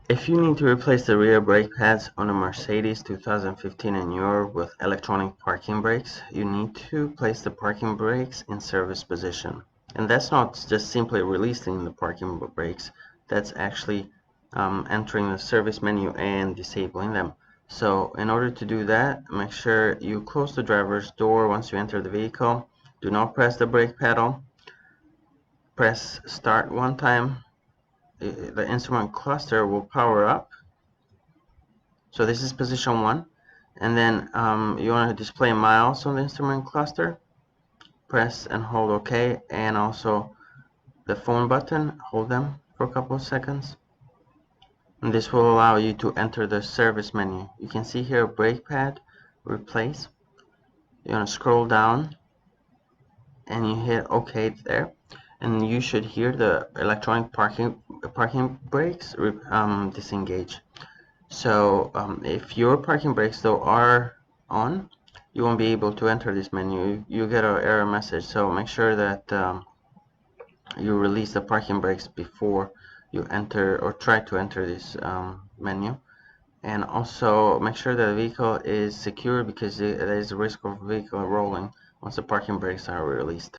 If you need to replace the rear brake pads on a Mercedes 2015 and newer with electronic parking brakes, you need to place the parking brakes in service position. And that's not just simply releasing the parking brakes, that's actually entering the service menu and disabling them. So in order to do that, make sure you close the driver's door once you enter the vehicle. Do not press the brake pedal. Press start one time. The instrument cluster will power up. So this is position 1. And then you want to display miles on the instrument cluster. Press and hold OK, and also the phone button, hold them for a couple of seconds. And this will allow you to enter the service menu. You can see here brake pad, replace. You want to scroll down and you hit OK there. And you should hear the electronic parking brakes disengage. So if your parking brakes though are on, you won't be able to enter this menu. You get an error message. So make sure that you release the parking brakes before you enter or try to enter this menu. And also make sure that the vehicle is secure, because there is a risk of vehicle rolling once the parking brakes are released.